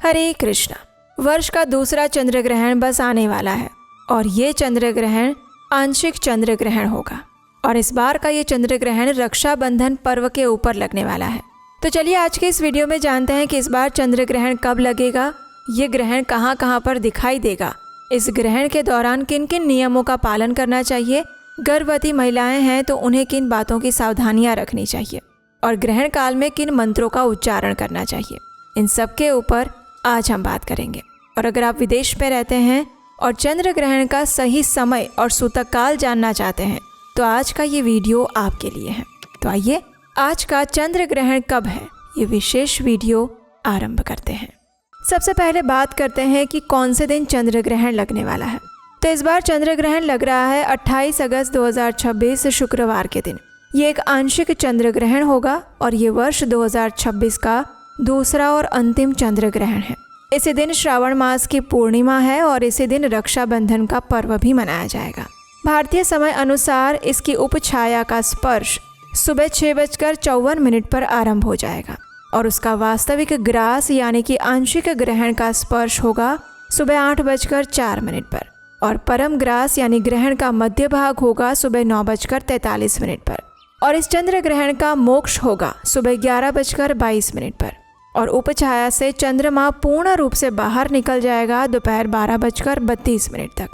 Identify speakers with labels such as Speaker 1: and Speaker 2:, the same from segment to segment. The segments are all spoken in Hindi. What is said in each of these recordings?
Speaker 1: हरे कृष्णा। वर्ष का दूसरा चंद्र ग्रहण बस आने वाला है और ये चंद्र ग्रहण आंशिक चंद्र ग्रहण होगा और इस बार का ये चंद्र ग्रहण रक्षाबंधन पर्व के ऊपर लगने वाला है। तो चलिए आज के इस वीडियो में जानते हैं कि इस बार चंद्र ग्रहण कब लगेगा, ये ग्रहण कहाँ कहाँ पर दिखाई देगा, इस ग्रहण के दौरान किन किन नियमों का पालन करना चाहिए, गर्भवती महिलाएं हैं तो उन्हें किन बातों की सावधानियां रखनी चाहिए और ग्रहण काल में किन मंत्रों का उच्चारण करना चाहिए, इन सब के ऊपर आज हम बात करेंगे। और अगर आप विदेश में रहते हैं और चंद्र ग्रहण का सही समय और सूतक काल जानना चाहते हैं तो आज का ये वीडियो आपके लिए है। तो आइए आज का चंद्र ग्रहण कब है ये विशेष वीडियो आरंभ करते हैं। सबसे पहले बात करते हैं कि कौन से दिन चंद्र ग्रहण लगने वाला है। तो इस बार चंद्र ग्रहण लग रहा है 28 अगस्त 2026 शुक्रवार के दिन। ये एक आंशिक चंद्र ग्रहण होगा और ये वर्ष 2026 का दूसरा और अंतिम चंद्र ग्रहण है। इसी दिन श्रावण मास की पूर्णिमा है और इसी दिन रक्षाबंधन का पर्व भी मनाया जाएगा। भारतीय समय अनुसार इसकी उपछाया का स्पर्श सुबह 6:54 पर आरंभ हो जाएगा और उसका वास्तविक ग्रास यानी कि आंशिक ग्रहण का स्पर्श होगा सुबह 8:04 पर और परम ग्रास यानी ग्रहण का मध्य भाग होगा सुबह 9:43 पर और इस चंद्र ग्रहण का मोक्ष होगा सुबह 11:22 पर और उपछाया से चंद्रमा पूर्ण रूप से बाहर निकल जाएगा दोपहर 12:32 तक।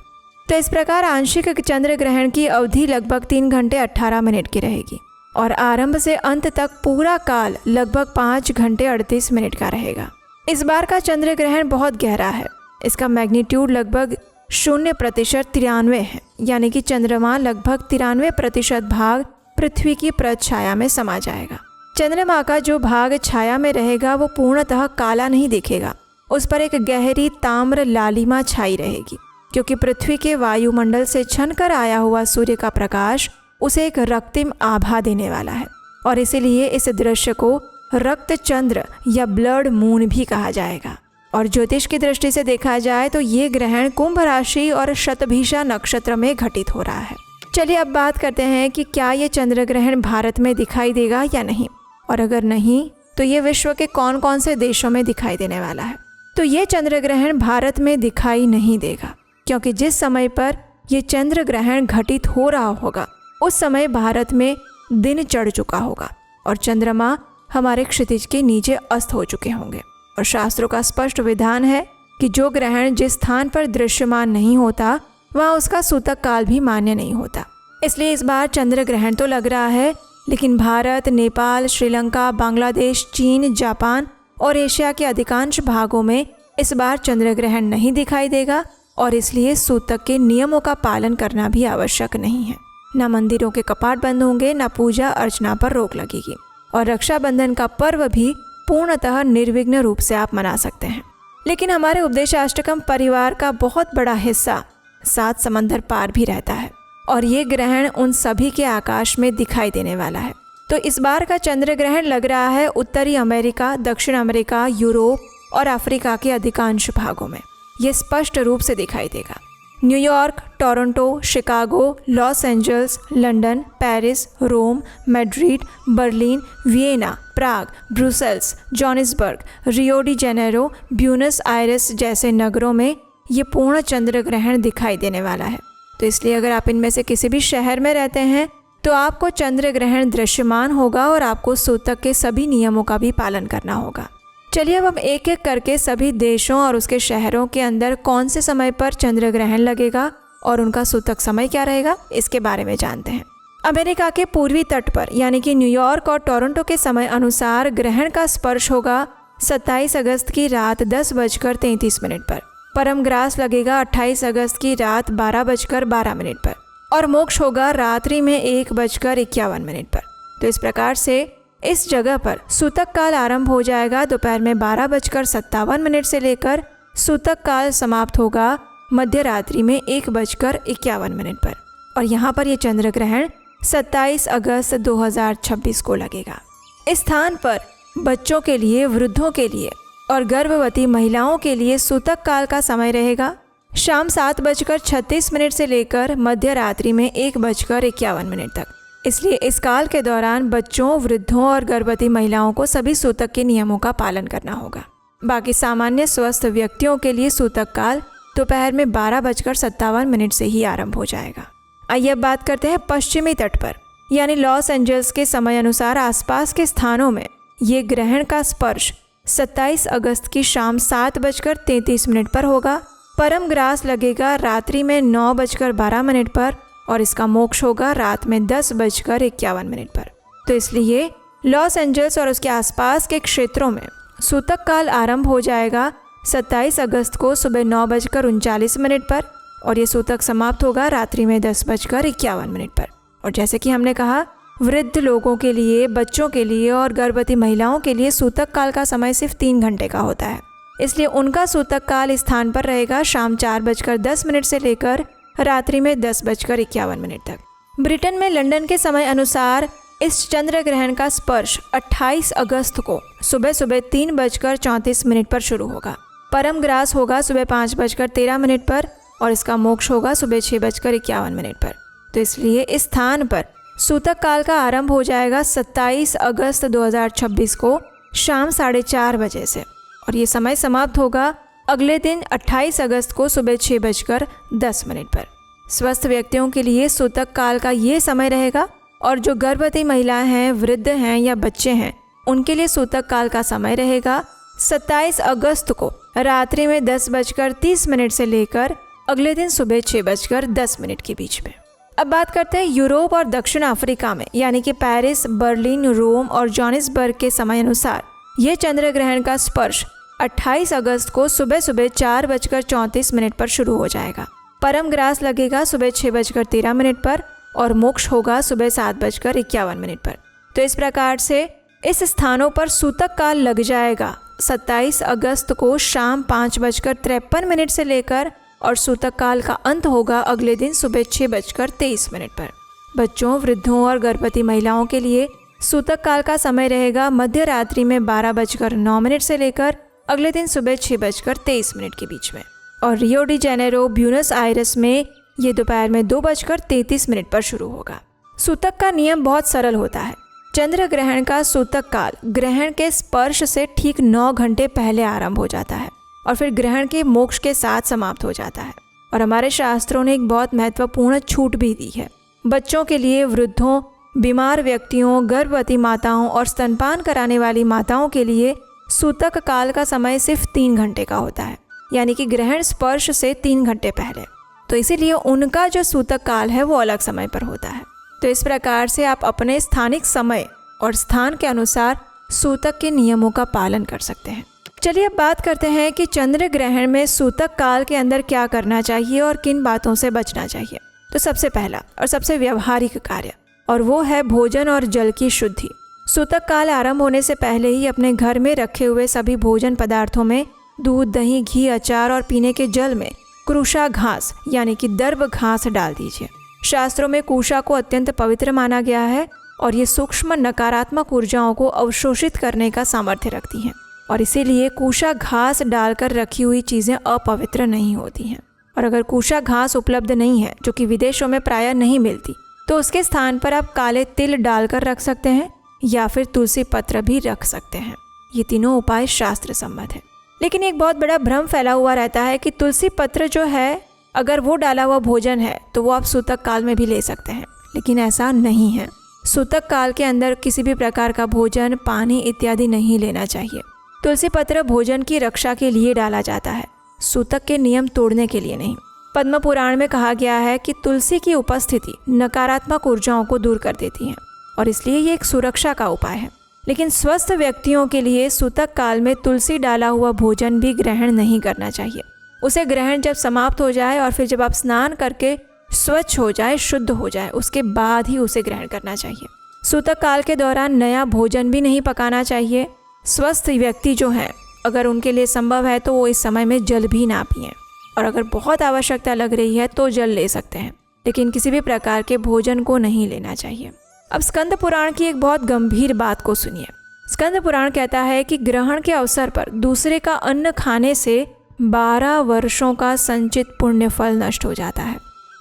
Speaker 1: तो इस प्रकार आंशिक चंद्र ग्रहण की अवधि लगभग 3 घंटे 18 मिनट की रहेगी और आरंभ से अंत तक पूरा काल लगभग 5 घंटे 38 मिनट का रहेगा। इस बार का चंद्र ग्रहण बहुत गहरा है। इसका मैग्नीट्यूड लगभग 0.93 है यानी कि चंद्रमा लगभग 93% भाग पृथ्वी की प्रछाया में समा जाएगा। चंद्रमा का जो भाग छाया में रहेगा वो पूर्णतः काला नहीं दिखेगा, उस पर एक गहरी ताम्र लालिमा छाई रहेगी क्योंकि पृथ्वी के वायुमंडल से छनकर आया हुआ सूर्य का प्रकाश उसे एक रक्तिम आभा देने वाला है और इसीलिए इस दृश्य को रक्त चंद्र या ब्लड मून भी कहा जाएगा। और ज्योतिष की दृष्टि से देखा जाए तो ये ग्रहण कुंभ राशि और शतभिषा नक्षत्र में घटित हो रहा है। चलिए अब बात करते हैं कि क्या ये चंद्र ग्रहण भारत में दिखाई देगा या नहीं, और अगर नहीं तो ये विश्व के कौन कौन से देशों में दिखाई देने वाला है। तो ये चंद्र ग्रहण भारत में दिखाई नहीं देगा क्योंकि जिस समय पर ये चंद्र ग्रहण घटित हो रहा होगा उस समय भारत में दिन चढ़ चुका होगा और चंद्रमा हमारे क्षितिज के नीचे अस्त हो चुके होंगे। और शास्त्रों का स्पष्ट विधान है कि जो ग्रहण जिस स्थान पर दृश्यमान नहीं होता वहाँ उसका सूतक काल भी मान्य नहीं होता। इसलिए इस बार चंद्र ग्रहण तो लग रहा है लेकिन भारत, नेपाल, श्रीलंका, बांग्लादेश, चीन, जापान और एशिया के अधिकांश भागों में इस बार चंद्र ग्रहण नहीं दिखाई देगा और इसलिए सूतक के नियमों का पालन करना भी आवश्यक नहीं है। न मंदिरों के कपाट बंद होंगे, न पूजा अर्चना पर रोक लगेगी और रक्षाबंधन का पर्व भी पूर्णतः निर्विघ्न रूप से आप मना सकते हैं। लेकिन हमारे उपदेशाष्टकम परिवार का बहुत बड़ा हिस्सा 7 समंदर पार भी रहता है और ये ग्रहण उन सभी के आकाश में दिखाई देने वाला है। तो इस बार का चंद्र ग्रहण लग रहा है उत्तरी अमेरिका, दक्षिण अमेरिका, यूरोप और अफ्रीका के अधिकांश भागों में। ये स्पष्ट रूप से दिखाई देगा। New York, Toronto, Chicago, Los Angeles, London, Paris, Rome, Madrid, Berlin, Vienna, Prague, Brussels, Johannesburg, Rio de Janeiro, Buenos Aires जैसे नगरों में ये पूर्ण चंद्र ग्रहण दिखाई देने वाला है। तो इसलिए अगर आप इनमें से किसी भी शहर में रहते हैं तो आपको चंद्र ग्रहण दृश्यमान होगा और आपको सूतक के सभी नियमों का भी पालन करना होगा। चलिए अब हम एक एक करके सभी देशों और उसके शहरों के अंदर कौन से समय पर चंद्र ग्रहण लगेगा और उनका सूतक समय क्या रहेगा इसके बारे में जानते हैं। अमेरिका के पूर्वी तट पर यानी कि न्यूयॉर्क और टोरंटो के समय अनुसार ग्रहण का स्पर्श होगा 27 अगस्त की रात 10:33 पर। परम ग्रास लगेगा 28 अगस्त की रात 12:12 पर और मोक्ष होगा रात्रि में 1:51 पर। तो इस प्रकार से इस जगह पर सूतक काल आरंभ हो जाएगा दोपहर में 12:57 से लेकर सूतक काल समाप्त होगा मध्य रात्रि में 1:51 पर और यहाँ पर यह चंद्र ग्रहण 27 अगस्त 2026 को लगेगा। इस स्थान पर बच्चों के लिए, वृद्धों के लिए और गर्भवती महिलाओं के लिए सूतक काल का समय रहेगा शाम 7:36 से लेकर मध्य रात्रि में 1:51 तक। इसलिए इस काल के दौरान बच्चों, वृद्धों और गर्भवती महिलाओं को सभी सूतक के नियमों का पालन करना होगा। बाकी सामान्य स्वस्थ व्यक्तियों के लिए सूतक काल दोपहर में 12:57 से ही आरंभ हो जाएगा। आइए अब बात करते हैं पश्चिमी तट पर, यानी लॉस एंजल्स के समय अनुसार आसपास के स्थानों में ये ग्रहण का स्पर्श 27 अगस्त की शाम 7:33 पर होगा। परम ग्रास लगेगा रात्रि में 9:12 पर और इसका मोक्ष होगा रात में 10:51 पर। तो इसलिए लॉस एंजल्स और उसके आसपास के क्षेत्रों में सूतक काल आरंभ हो जाएगा 27 अगस्त को सुबह 9:39 पर और ये सूतक समाप्त होगा रात्रि में 10:51 पर। और जैसे कि हमने कहा, वृद्ध लोगों के लिए, बच्चों के लिए और गर्भवती महिलाओं के लिए सूतक काल का समय सिर्फ 3 घंटे का होता है, इसलिए उनका सूतक काल इस स्थान पर रहेगा शाम 4:10 से लेकर रात्रि में 10:51 तक। ब्रिटेन में लंदन के समय अनुसार इस चंद्र ग्रहण का स्पर्श 28 अगस्त को सुबह 3:34 पर शुरू होगा। परम ग्रास होगा सुबह 5:13 पर और इसका मोक्ष होगा सुबह 6:51 पर। तो इसलिए इस स्थान पर सूतक काल का आरंभ हो जाएगा 27 अगस्त 2026 को शाम 4:30 बजे से और ये समय समाप्त होगा अगले दिन 28 अगस्त को सुबह 6:10 पर। स्वस्थ व्यक्तियों के लिए सूतक काल का ये समय रहेगा और जो गर्भवती महिलाएं हैं, वृद्ध हैं या बच्चे हैं, उनके लिए सूतक काल का समय रहेगा 27 अगस्त को रात्रि में 10:30 से लेकर अगले दिन सुबह 6:10 के बीच में। अब बात करते हैं यूरोप और दक्षिण अफ्रीका में, यानी कि पेरिस, बर्लिन, रोम और जोहानिसबर्ग के समय अनुसार ये चंद्र ग्रहण का स्पर्श 28 अगस्त को सुबह 4:34 पर शुरू हो जाएगा। परम ग्रास लगेगा सुबह 6:13 पर और मोक्ष होगा सुबह 7:51 पर। तो इस प्रकार से इस स्थानों पर सूतक काल लग जाएगा 27 अगस्त को शाम 5:53 से लेकर और सूतक काल का अंत होगा अगले दिन सुबह 6:23 पर। बच्चों, वृद्धों और गर्भवती महिलाओं के लिए सूतक काल का समय रहेगा मध्य रात्रि में 12:09 से लेकर अगले दिन सुबह 6:23 के बीच में। और Rio de Janeiro, Buenos Aires में ये दोपहर में 2:33 पर शुरू होगा। सूतक का नियम बहुत सरल होता है। चंद्र ग्रहण का सूतक काल ग्रहण के स्पर्श से ठीक 9 घंटे पहले आरंभ हो जाता है और फिर ग्रहण के मोक्ष के साथ समाप्त हो जाता है। और हमारे शास्त्रों ने एक बहुत महत्वपूर्ण छूट भी दी है। बच्चों के लिए, वृद्धों, बीमार व्यक्तियों, गर्भवती माताओं और स्तनपान कराने वाली माताओं के लिए सूतक काल का समय सिर्फ 3 घंटे का होता है, यानी कि ग्रहण स्पर्श से 3 घंटे पहले। तो इसीलिए उनका जो सूतक काल है वो अलग समय पर होता है। तो इस प्रकार से आप अपने स्थानिक समय और स्थान के अनुसार सूतक के नियमों का पालन कर सकते हैं। चलिए अब बात करते हैं कि चंद्र ग्रहण में सूतक काल के अंदर क्या करना चाहिए और किन बातों से बचना चाहिए। तो सबसे पहला और सबसे व्यवहारिक कार्य और वो है भोजन और जल की शुद्धि। सूतक काल आरंभ होने से पहले ही अपने घर में रखे हुए सभी भोजन पदार्थों में दूध, दही, घी, अचार और पीने के जल में कुरुषा घास यानी कि दर्भ घास डाल दीजिए। शास्त्रों में कुशा को अत्यंत पवित्र माना गया है और ये सूक्ष्म नकारात्मक ऊर्जाओं को अवशोषित करने का सामर्थ्य रखती हैं और इसीलिए कुशा घास डालकर रखी हुई चीज़ें अपवित्र नहीं होती हैं। और अगर कुशा घास उपलब्ध नहीं है, जो कि विदेशों में प्रायः नहीं मिलती, तो उसके स्थान पर आप काले तिल डालकर रख सकते हैं या फिर तुलसी पत्र भी रख सकते हैं। ये तीनों उपाय शास्त्र सम्मत है। लेकिन एक बहुत बड़ा भ्रम फैला हुआ रहता है कि तुलसी पत्र जो है, अगर वो डाला हुआ भोजन है तो वो आप सूतक काल में भी ले सकते हैं, लेकिन ऐसा नहीं है। सूतक काल के अंदर किसी भी प्रकार का भोजन, पानी इत्यादि नहीं लेना चाहिए। तुलसी पत्र भोजन की रक्षा के लिए डाला जाता है, सूतक के नियम तोड़ने के लिए नहीं। पद्म पुराण में कहा गया है कि तुलसी की उपस्थिति नकारात्मक ऊर्जाओं को दूर कर देती है और इसलिए ये एक सुरक्षा का उपाय है। लेकिन स्वस्थ व्यक्तियों के लिए सूतक काल में तुलसी डाला हुआ भोजन भी ग्रहण नहीं करना चाहिए। उसे ग्रहण जब समाप्त हो जाए और फिर जब आप स्नान करके स्वच्छ हो जाए, शुद्ध हो जाए, उसके बाद ही उसे ग्रहण करना चाहिए। सूतक काल के दौरान नया भोजन भी नहीं पकाना चाहिए। स्वस्थ व्यक्ति जो हैं, अगर उनके लिए संभव है तो वो इस समय में जल भी ना पिएं और अगर बहुत आवश्यकता लग रही है तो जल ले सकते हैं, लेकिन किसी भी प्रकार के भोजन को नहीं लेना चाहिए। अब स्कंद पुराण की एक बहुत गंभीर बात को सुनिए। स्कंद पुराण कहता है कि ग्रहण के अवसर पर दूसरे का अन्न खाने से 12 वर्षों का संचित पुण्य फल नष्ट हो जाता है।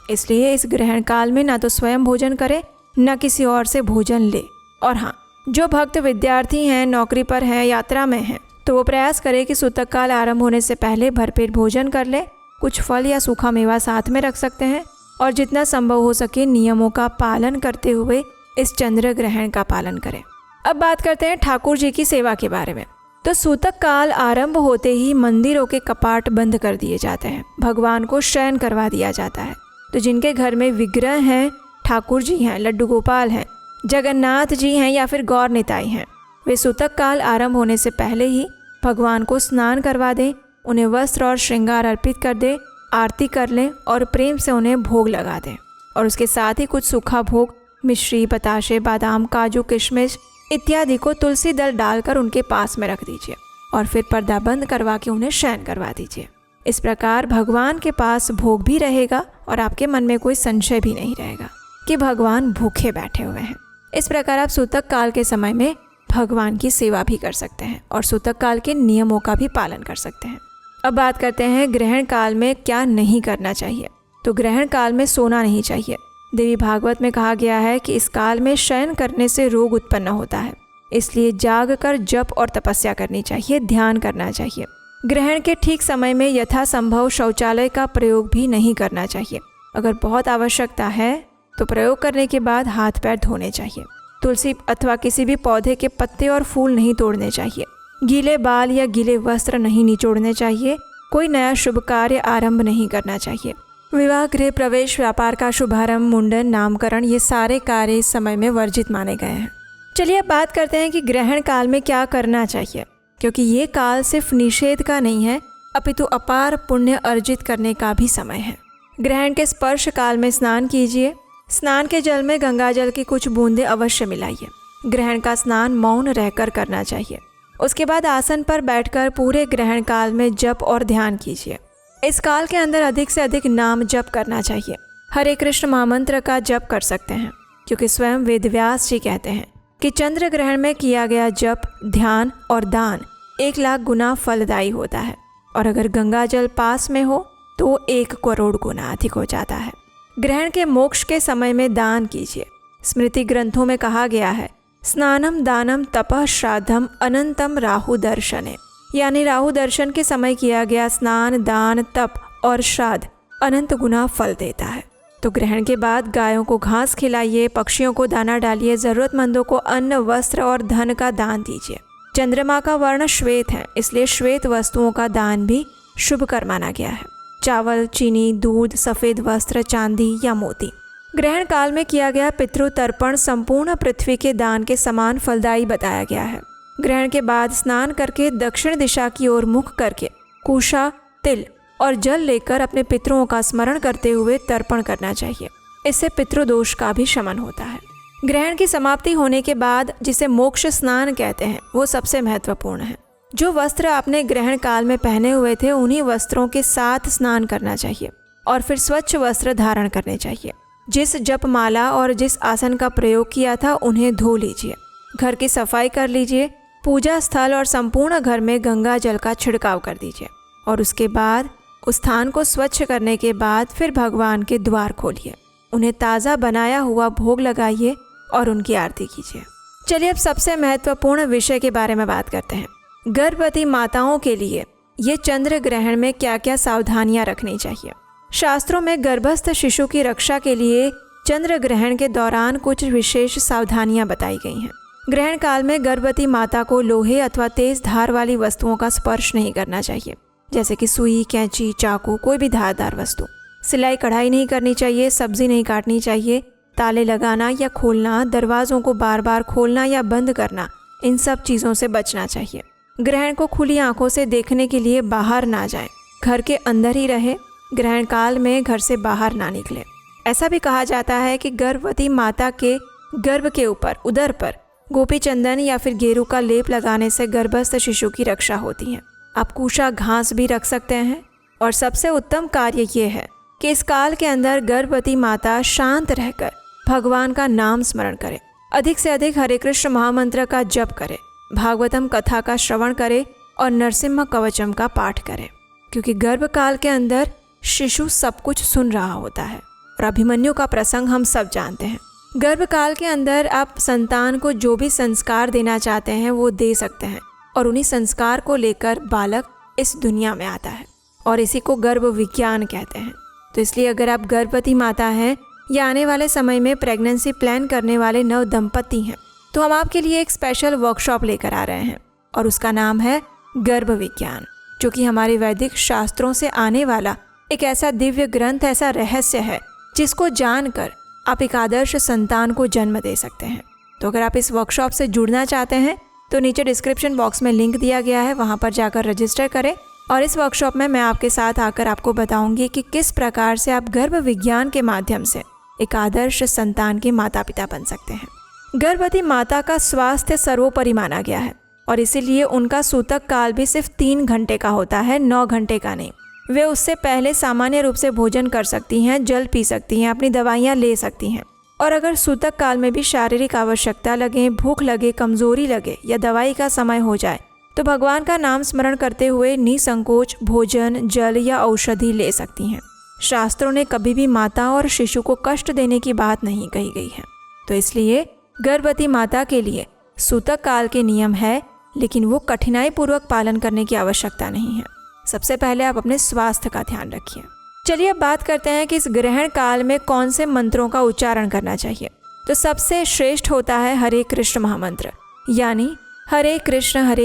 Speaker 1: इसलिए इस ग्रहण काल में ना तो स्वयं भोजन करें, न किसी और से भोजन ले। और हाँ, जो भक्त विद्यार्थी हैं, नौकरी पर हैं, यात्रा में हैं, तो वो प्रयास करे कि सूतक काल आरंभ होने से पहले भरपेट भोजन कर ले। कुछ फल या सूखा मेवा साथ में रख सकते हैं और जितना संभव हो सके नियमों का पालन करते हुए इस चंद्र ग्रहण का पालन करें। अब बात करते हैं ठाकुर जी की सेवा के बारे में। तो सूतक काल आरंभ होते ही मंदिरों के कपाट बंद कर दिए जाते हैं, भगवान को शयन करवा दिया जाता है। तो जिनके घर में विग्रह हैं, ठाकुर जी हैं, लड्डू गोपाल हैं, जगन्नाथ जी हैं या फिर गौर निताई हैं, वे सूतक काल आरंभ होने से पहले ही भगवान को स्नान करवा दें, उन्हें वस्त्र और श्रृंगार अर्पित कर दें, आरती कर लें और प्रेम से उन्हें भोग लगा दें। और उसके साथ ही कुछ सूखा भोग, मिश्री, बताशे, बादाम, काजू, किशमिश इत्यादि को तुलसी दल डालकर उनके पास में रख दीजिए और फिर पर्दा बंद करवा के उन्हें शयन करवा दीजिए। इस प्रकार भगवान के पास भोग भी रहेगा और आपके मन में कोई संशय भी नहीं रहेगा कि भगवान भूखे बैठे हुए हैं। इस प्रकार आप सूतक काल के समय में भगवान की सेवा भी कर सकते हैं और सूतक काल के नियमों का भी पालन कर सकते हैं। अब बात करते हैं ग्रहण काल में क्या नहीं करना चाहिए। तो ग्रहण काल में सोना नहीं चाहिए। देवी भागवत में कहा गया है कि इस काल में शयन करने से रोग उत्पन्न होता है, इसलिए जाग कर जप और तपस्या करनी चाहिए, ध्यान करना चाहिए। ग्रहण के ठीक समय में यथासंभव शौचालय का प्रयोग भी नहीं करना चाहिए। अगर बहुत आवश्यकता है तो प्रयोग करने के बाद हाथ पैर धोने चाहिए। तुलसी अथवा किसी भी पौधे के पत्ते और फूल नहीं तोड़ने चाहिए। गीले बाल या गीले वस्त्र नहीं निचोड़ने चाहिए। कोई नया शुभ कार्य आरंभ नहीं करना चाहिए। विवाह, गृह प्रवेश, व्यापार का शुभारंभ, मुंडन, नामकरण ये सारे कार्य इस समय में वर्जित माने गए हैं। चलिए अब बात करते हैं कि ग्रहण काल में क्या करना चाहिए, क्योंकि ये काल सिर्फ निषेध का नहीं है अपितु अपार पुण्य अर्जित करने का भी समय है। ग्रहण के स्पर्श काल में स्नान कीजिए। स्नान के जल में गंगा जल की कुछ बूंदें अवश्य मिलाइए। ग्रहण का स्नान मौन रहकर करना चाहिए। उसके बाद आसन पर बैठकर पूरे ग्रहण काल में जप और ध्यान कीजिए। इस काल के अंदर अधिक से अधिक नाम जप करना चाहिए। हरे कृष्ण महामंत्र का जप कर सकते हैं, क्योंकि स्वयं वेदव्यास जी कहते हैं कि चंद्र ग्रहण में किया गया जप, ध्यान और दान 1,00,000 गुना फलदायी होता है और अगर गंगा जल पास में हो तो 1 करोड़ गुना अधिक हो जाता है। ग्रहण के मोक्ष के समय में दान कीजिए। स्मृति ग्रंथों में कहा गया है, स्नानम दानम तपः श्राद्धम अनंतम राहु दर्शने, यानी राहु दर्शन के समय किया गया स्नान, दान, तप और श्राद्ध अनंत गुना फल देता है। तो ग्रहण के बाद गायों को घास खिलाइए, पक्षियों को दाना डालिए, जरूरतमंदों को अन्न, वस्त्र और धन का दान दीजिए। चंद्रमा का वर्ण श्वेत है, इसलिए श्वेत वस्तुओं का दान भी शुभ कर माना गया है। चावल, चीनी, दूध, सफ़ेद वस्त्र, चांदी या मोती। ग्रहण काल में किया गया पितृतर्पण संपूर्ण पृथ्वी के दान के समान फलदायी बताया गया है। ग्रहण के बाद स्नान करके दक्षिण दिशा की ओर मुख करके कुशा, तिल और जल लेकर अपने पितरों का स्मरण करते हुए तर्पण करना चाहिए। इससे पितृदोष का भी शमन होता है। ग्रहण की समाप्ति होने के बाद जिसे मोक्ष स्नान कहते हैं वो सबसे महत्वपूर्ण है। जो वस्त्र आपने ग्रहण काल में पहने हुए थे उन्हीं वस्त्रों के साथ स्नान करना चाहिए और फिर स्वच्छ वस्त्र धारण करने चाहिए। जिस जप माला और जिस आसन का प्रयोग किया था उन्हें धो लीजिए। घर की सफाई कर लीजिए। पूजा स्थल और संपूर्ण घर में गंगा जल का छिड़काव कर दीजिए और उसके बाद उस स्थान को स्वच्छ करने के बाद फिर भगवान के द्वार खोलिए, उन्हें ताज़ा बनाया हुआ भोग लगाइए और उनकी आरती कीजिए। चलिए अब सबसे महत्वपूर्ण विषय के बारे में बात करते हैं। गर्भवती माताओं के लिए ये चंद्र ग्रहण में क्या क्या सावधानियां रखनी चाहिए। शास्त्रों में गर्भस्थ शिशु की रक्षा के लिए चंद्र ग्रहण के दौरान कुछ विशेष सावधानियां बताई गई हैं। ग्रहण काल में गर्भवती माता को लोहे अथवा तेज धार वाली वस्तुओं का स्पर्श नहीं करना चाहिए, जैसे कि सुई, कैंची, चाकू, कोई भी धारदार वस्तु। सिलाई कढ़ाई नहीं करनी चाहिए, सब्जी नहीं काटनी चाहिए। ताले लगाना या खोलना, दरवाज़ों को बार बार खोलना या बंद करना, इन सब चीज़ों से बचना चाहिए। ग्रहण को खुली आंखों से देखने के लिए बाहर ना जाएं, घर के अंदर ही रहे। ग्रहण काल में घर से बाहर ना निकले। ऐसा भी कहा जाता है कि गर्भवती माता के गर्भ के ऊपर, उदर पर गोपी चंदन या फिर गेरू का लेप लगाने से गर्भस्थ शिशु की रक्षा होती है। आप कुशा घास भी रख सकते हैं और सबसे उत्तम कार्य ये है कि इस काल के अंदर गर्भवती माता शांत रहकर भगवान का नाम स्मरण करे, अधिक से अधिक हरे कृष्ण महामंत्र का जप करे, भागवतम कथा का श्रवण करे और नरसिम्हा कवचम का पाठ करे, क्योंकि गर्भकाल के अंदर शिशु सब कुछ सुन रहा होता है। और अभिमन्यु का प्रसंग हम सब जानते हैं। गर्भकाल के अंदर आप संतान को जो भी संस्कार देना चाहते हैं वो दे सकते हैं और उन्हीं संस्कार को लेकर बालक इस दुनिया में आता है और इसी को गर्भ विज्ञान कहते हैं। तो इसलिए अगर आप गर्भवती माता हैं या आने वाले समय में प्रेगनेंसी प्लान करने वाले नव दंपति हैं तो हम आपके लिए एक स्पेशल वर्कशॉप लेकर आ रहे हैं और उसका नाम है गर्भ विज्ञान, जो कि हमारे वैदिक शास्त्रों से आने वाला एक ऐसा दिव्य ग्रंथ, ऐसा रहस्य है जिसको जानकर आप एक आदर्श संतान को जन्म दे सकते हैं। तो अगर आप इस वर्कशॉप से जुड़ना चाहते हैं तो नीचे डिस्क्रिप्शन बॉक्स में लिंक दिया गया है, वहाँ पर जाकर रजिस्टर करें और इस वर्कशॉप में मैं आपके साथ आकर आपको बताऊंगी कि किस प्रकार से आप गर्भ विज्ञान के माध्यम से एक आदर्श संतान के माता पिता बन सकते हैं। गर्भवती माता का स्वास्थ्य सर्वोपरि माना गया है और इसीलिए उनका सूतक काल भी सिर्फ 3 घंटे का होता है, 9 घंटे का नहीं। वे उससे पहले सामान्य रूप से भोजन कर सकती हैं, जल पी सकती हैं, अपनी दवाइयाँ ले सकती हैं और अगर सूतक काल में भी शारीरिक आवश्यकता लगे, भूख लगे, कमजोरी लगे या दवाई का समय हो जाए तो भगवान का नाम स्मरण करते हुए निसंकोच भोजन, जल या औषधि ले सकती हैं। शास्त्रों ने कभी भी माता और शिशु को कष्ट देने की बात नहीं कही गई है। तो इसलिए गर्भवती माता के लिए सूतक काल के नियम है, लेकिन वो कठिनाई पूर्वक पालन करने की आवश्यकता नहीं है। सबसे पहले आप अपने स्वास्थ्य का ध्यान रखिए। चलिए अब बात करते हैं कि इस ग्रहण काल में कौन से मंत्रों का उच्चारण करना चाहिए। तो सबसे श्रेष्ठ होता है हरे कृष्ण महामंत्र, यानी हरे कृष्ण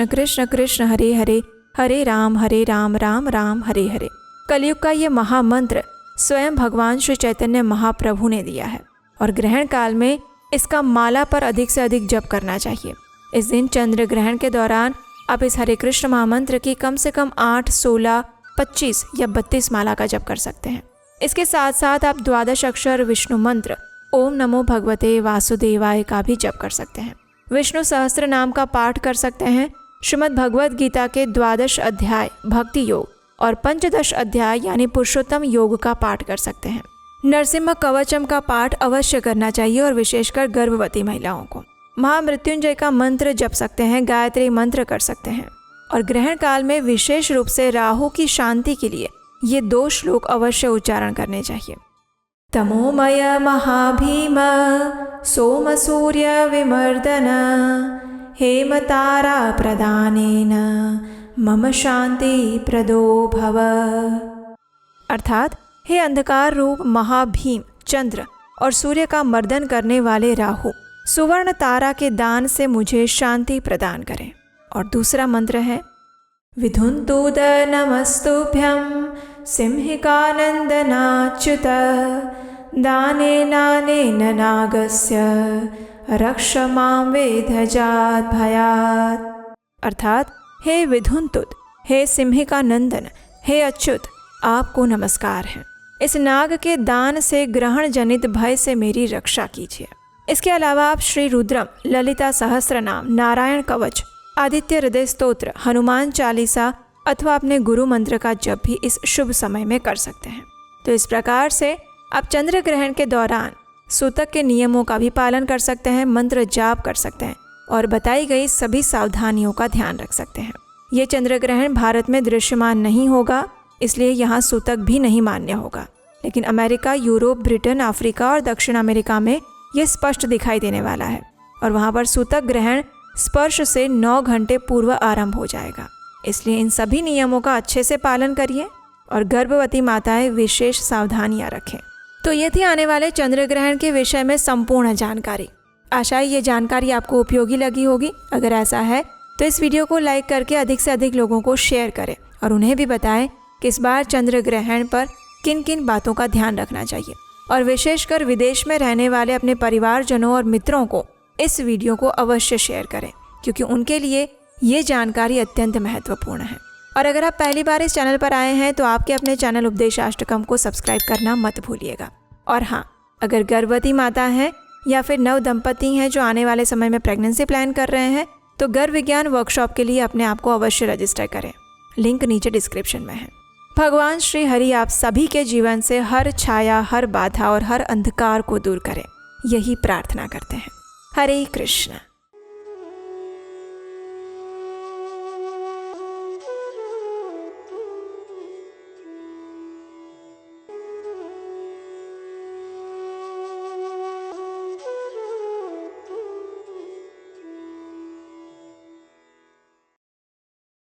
Speaker 1: कृष्ण कृष्ण हरे हरे, हरे राम राम राम हरे हरे। कलयुग का ये महामंत्र स्वयं भगवान श्री चैतन्य महाप्रभु ने दिया है और ग्रहण काल में इसका माला पर अधिक से अधिक जप करना चाहिए। इस दिन चंद्र ग्रहण के दौरान आप इस हरे कृष्ण महामंत्र की कम से कम 8, 16, 25 या 32 माला का जप कर सकते हैं। इसके साथ साथ आप 12 अक्षर विष्णु मंत्र ओम नमो भगवते वासुदेवाय का भी जप कर सकते हैं। विष्णु सहस्त्र नाम का पाठ कर सकते हैं। श्रीमद् भगवद गीता के 12 अध्याय भक्ति योग और 15 अध्याय यानी पुरुषोत्तम योग का पाठ कर सकते हैं। नरसिम्हा कवचम का पाठ अवश्य करना चाहिए और विशेषकर गर्भवती महिलाओं को। महामृत्युंजय का मंत्र जप सकते हैं, गायत्री मंत्र कर सकते हैं और ग्रहण काल में विशेष रूप से राहु की शांति के लिए ये 2 श्लोक अवश्य उच्चारण करने चाहिए। तमोमय महाभीम सोम सूर्य विमर्दन हेमतारा प्रदानेन मम शांति प्रदो भव। अर्थात हे अंधकार रूप महाभीम चंद्र और सूर्य का मर्दन करने वाले राहु, सुवर्ण तारा के दान से मुझे शांति प्रदान करें। और दूसरा मंत्र है विधुन्तुद नमस्तुभ्यं सिंहिकानंदनाच्युत दाने नानेन नागस्य रक्ष मां वेधजात भयात्। अर्थात हे विधुन्तुद, हे सिंहिका नंदन, हे अच्युत, आपको नमस्कार है। इस नाग के दान से ग्रहण जनित भय से मेरी रक्षा कीजिए। इसके अलावा आप श्री रुद्रम, ललिता सहस्त्र नाम, नारायण कवच, आदित्य हृदय स्तोत्र, हनुमान चालीसा अथवा अपने गुरु मंत्र का जप भी इस शुभ समय में कर सकते हैं। तो इस प्रकार से आप चंद्र ग्रहण के दौरान सूतक के नियमों का भी पालन कर सकते हैं, मंत्र जाप कर सकते हैं और बताई गई सभी सावधानियों का ध्यान रख सकते हैं। ये चंद्र ग्रहण भारत में दृश्यमान नहीं होगा, इसलिए यहाँ सूतक भी नहीं मान्य होगा, लेकिन अमेरिका, यूरोप, ब्रिटेन, अफ्रीका और दक्षिण अमेरिका में ये स्पष्ट दिखाई देने वाला है और वहाँ पर सूतक ग्रहण स्पर्श से 9 घंटे पूर्व आरंभ हो जाएगा। इसलिए इन सभी नियमों का अच्छे से पालन करिए और गर्भवती माताएं विशेष सावधानियां रखें। तो ये थी आने वाले चंद्र ग्रहण के विषय में संपूर्ण जानकारी। आशा है ये जानकारी आपको उपयोगी लगी होगी। अगर ऐसा है तो इस वीडियो को लाइक करके अधिक से अधिक लोगों को शेयर करें और उन्हें भी बताएं कि इस बार चंद्र ग्रहण पर किन किन बातों का ध्यान रखना चाहिए। और विशेषकर विदेश में रहने वाले अपने परिवारजनों और मित्रों को इस वीडियो को अवश्य शेयर करें, क्योंकि उनके लिए ये जानकारी अत्यंत महत्वपूर्ण है। और अगर आप पहली बार इस चैनल पर आए हैं तो आपके अपने चैनल उपदेशाष्टकम को सब्सक्राइब करना मत भूलिएगा। और हाँ, अगर गर्भवती माता हैं या फिर नव दंपति हैं जो आने वाले समय में प्रेगनेंसी प्लान कर रहे हैं तो गर्भ विज्ञान वर्कशॉप के लिए अपने आप को अवश्य रजिस्टर करें। लिंक नीचे डिस्क्रिप्शन में है। भगवान श्री हरि आप सभी के जीवन से हर छाया, हर बाधा और हर अंधकार को दूर करें, यही प्रार्थना करते हैं। हरे कृष्ण।